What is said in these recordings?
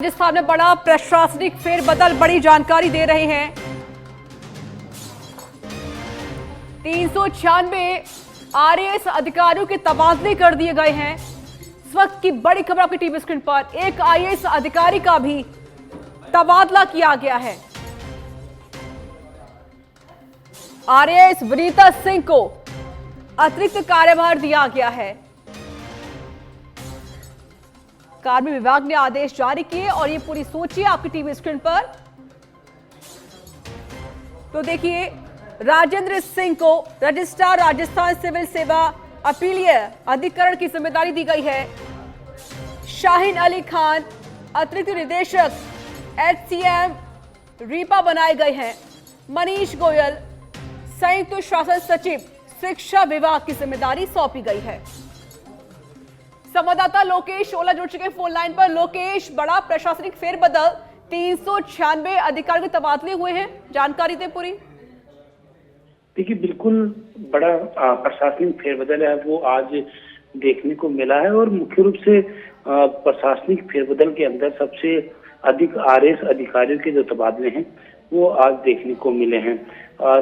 राजस्थान में बड़ा प्रशासनिक फेरबदल, बड़ी जानकारी दे रहे हैं। 396 आरएएस अधिकारियों के तबादले कर दिए गए हैं। इस वक्त की बड़ी खबर आपकी टीवी स्क्रीन पर, एक आईएएस अधिकारी का भी तबादला किया गया है। आरएएस वनीता सिंह को अतिरिक्त कार्यभार दिया गया है। कार्मिक विभाग ने आदेश जारी किए और ये पूरी सोचिए आपकी टीवी स्क्रीन पर। तो देखिए, राजेंद्र सिंह को रजिस्ट्रार राजस्थान सिविल सेवा अपीलीय अधिकरण की जिम्मेदारी दी गई है। शाहीन अली खान अतिरिक्त निदेशक एचसीएम रीपा बनाए गए हैं। मनीष गोयल संयुक्त शासन सचिव शिक्षा विभाग की जिम्मेदारी सौंपी गई है। संवाददाता लोकेश ओला जुड़ चुके फोन लाइन पर। लोकेश, बड़ा प्रशासनिक फेरबदल, 396 अधिकारियों के तबादले हुए हैं, जानकारी दें पूरी। देखिए, बिल्कुल बड़ा प्रशासनिक फेरबदल है वो आज देखने को मिला है और मुख्य रूप से प्रशासनिक फेरबदल के अंदर सबसे अधिक आरएएस अधिकारियों के जो तबादले हैं वो आज देखने को मिले हैं।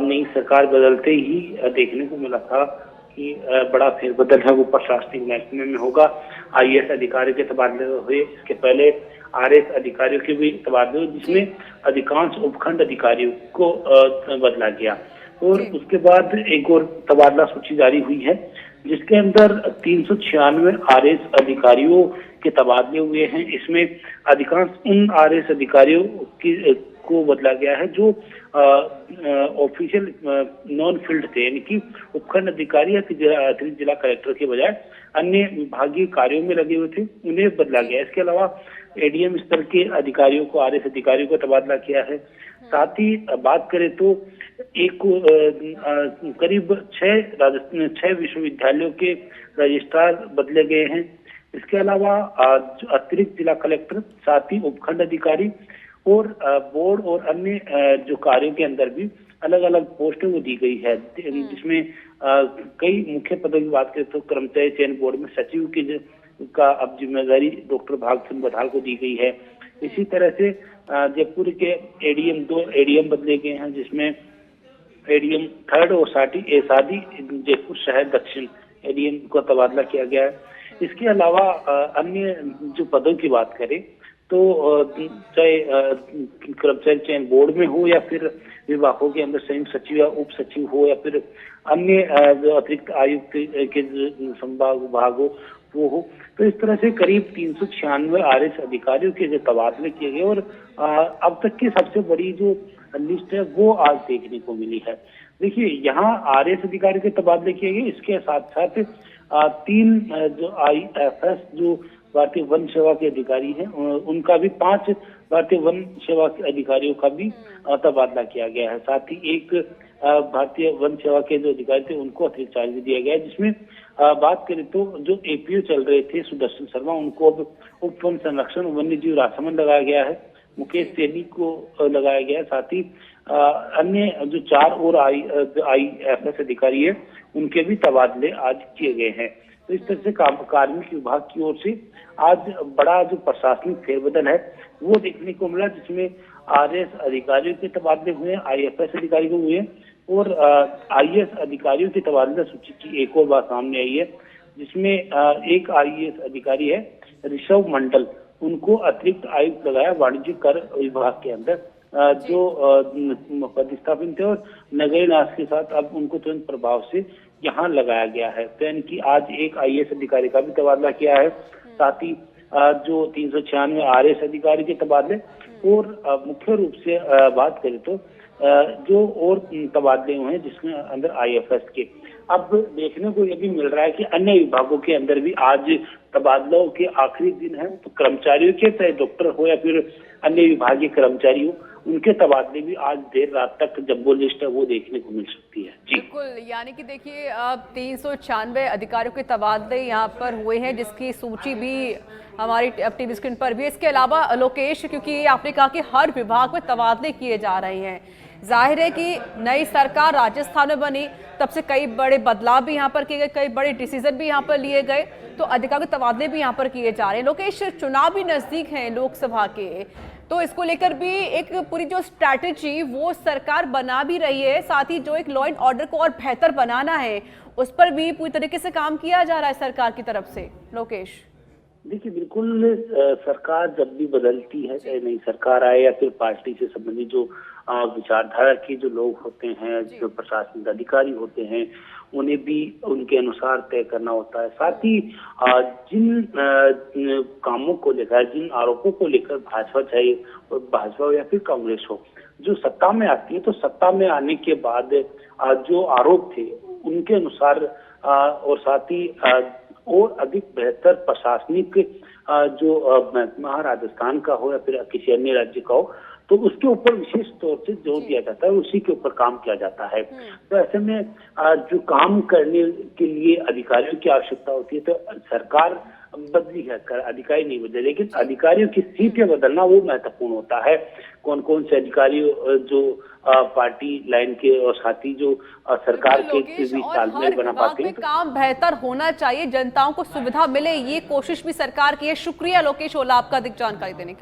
नई सरकार बदलते ही देखने को मिला था कि बड़ा फेरबदल है वो प्रशासनिक महकमे में होगा। आईएएस अधिकारियों के तबादले हुए, इसके पहले आरएएस अधिकारियों के भी तबादले हुए, जिसमें अधिकांश उपखंड अधिकारियों को बदला गया और उसके बाद एक और तबादला सूची जारी हुई है जिसके अंदर 396 आरएएस अधिकारियों के तबादले हुए हैं। इसमें अधिकांश उन आरएएस अधिकारियों को बदला गया है जो ऑफिशियल नॉन फील्ड थे, यानी कि उपखंड अधिकारी या अतिरिक्त जिला कलेक्टर के बजाय अन्य विभागीय कार्यों में लगे हुए थे, उन्हें बदला गया। इसके अलावा एडीएम स्तर के अधिकारियों को, आरएएस अधिकारियों को तबादला किया है। साथ ही बात करें तो एक करीब 6 विश्वविद्यालयों के रजिस्ट्रार बदले गए हैं। इसके अलावा अतिरिक्त जिला कलेक्टर, साथ ही उपखंड अधिकारी और बोर्ड और अन्य जो कार्यों के अंदर भी अलग अलग पोस्टें वो दी गई है, जिसमें कई मुख्य पदों की बात करें तो कर्मचारी चयन बोर्ड में सचिव की का अब जिम्मेदारी डॉक्टर भाग सिंह बधाल को दी गई है। इसी तरह से जयपुर के एडीएम 2 एडीएम बदले गए हैं, जिसमें एडीएम 3rd और सादी जयपुर शहर दक्षिण एडीएम को तबादला किया गया है। इसके अलावा अन्य जो पदों की बात करें तो चाहे कर्मचारी चयन बोर्ड में हो या फिर विभागों के अंदर संयुक्त सचिव या उप सचिव हो या फिर अन्य जो अतिरिक्त आयुक्त के संभाग विभाग हो वो हो, तो इस तरह से करीब 396 आरएएस अधिकारियों के जो तबादले किए गए और अब तक की सबसे बड़ी जो लिस्ट है वो आज देखने को मिली है। देखिए, यहाँ आरएएस अधिकारी के तबादले किए गए, इसके साथ साथ 3 जो आईएफएस जो भारतीय वन सेवा के अधिकारी हैं उनका भी 5 भारतीय वन सेवा के अधिकारियों का भी तबादला किया गया है। साथ ही एक भारतीय वन सेवा के जो अधिकारी थे उनको अतिरिक्त चार्ज भी दिया गया है, जिसमें बात करें तो जो एपीओ चल रहे थे सुदर्शन शर्मा, उनको अब उप वन संरक्षण वन्य जीव राजसमंद लगाया गया है। मुकेश सैनी को लगाया गया है। साथ ही अन्य जो 4 और आईएफएस अधिकारी है उनके भी तबादले आज किए गए हैं। तो इस तरह से कार्मिक विभाग की ओर से आज बड़ा जो प्रशासनिक फेरबदल है वो देखने को मिला, जिसमें आरएएस अधिकारियों के तबादले हुए हैं, आईएफएस अधिकारी को हुए और आईएएस अधिकारियों के तबादला सूची की एक और बात सामने आई है, जिसमें एक आईएएस अधिकारी है ऋषभ मंडल, उनको अतिरिक्त आयुक्त लगाया वाणिज्य कर विभाग के अंदर, जो पदस्थापित थे और नगरीय न्यास के साथ अब उनको तुरंत प्रभाव से यहाँ लगाया गया है। तो यानी कि आज एक आईएएस अधिकारी का भी तबादला किया है। साथ ही जो 396 आरएएस अधिकारी के तबादले और मुख्य रूप से बात करें तो जो और तबादले हुए हैं जिसमें अंदर आईएफएस के, अब देखने को यह भी मिल रहा है कि अन्य विभागों के अंदर भी आज तबादलों के आखिरी दिन है, तो कर्मचारियों के चाहे डॉक्टर हो या फिर अन्य विभागीय कर्मचारी हो, उनके तबादले भी आज देर रात तक जब वो लिस्ट है वो देखने को मिल सकती है। जी बिल्कुल, यानी कि देखिए, अब 396 अधिकारियों के तबादले यहाँ पर हुए हैं, जिसकी सूची भी हमारी टीवी स्क्रीन पर भी। इसके अलावा लोकेश, क्योंकि आपने कहा कि हर विभाग में तबादले किए जा रहे हैं, जाहिर है कि नई सरकार राजस्थान में बनी तब से कई बड़े बदलाव भी यहाँ पर किए गए, कई बड़े डिसीजन भी यहाँ पर लिए गए। तो अधिकारियों के तबादले भी यहाँ पर किए जा रहे हैं। लोकेश, चुनाव भी नजदीक हैं लोकसभा के, तो इसको लेकर भी एक पूरी जो स्ट्रैटेजी वो सरकार बना भी रही है, साथ ही जो एक लॉ एंड ऑर्डर को और बेहतर बनाना है उस पर भी पूरी तरीके से काम किया जा रहा है सरकार की तरफ से। लोकेश, देखिए बिल्कुल सरकार जब भी बदलती है, चाहे नई सरकार आए या फिर पार्टी से संबंधित जो विचारधारा के जो लोग होते हैं, जो प्रशासनिक अधिकारी होते हैं, उन्हें भी उनके अनुसार तय करना होता है। साथ ही जिन कामों को लेकर, जिन आरोपों को लेकर भाजपा हो या फिर कांग्रेस हो, जो सत्ता में आती है, तो सत्ता में आने के बाद जो आरोप थे उनके अनुसार और साथ ही और अधिक बेहतर प्रशासनिक जो महकमा राजस्थान का हो या फिर किसी अन्य राज्य का हो, तो उसके ऊपर विशेष तौर से जोर दिया जाता है, उसी के ऊपर काम किया जाता है। तो ऐसे में जो काम करने के लिए अधिकारियों की आवश्यकता होती है, तो सरकार बदली है, अधिकारी नहीं बदले, लेकिन अधिकारियों की सीटें बदलना वो महत्वपूर्ण होता है। कौन कौन से अधिकारी जो पार्टी लाइन के और साथ ही जो सरकार के बीच तालमेल बना पाते हैं। काम बेहतर होना चाहिए, जनताओं को सुविधा मिले, ये कोशिश भी सरकार की है। शुक्रिया लोकेश ओला आपका अधिक जानकारी देने के लिए।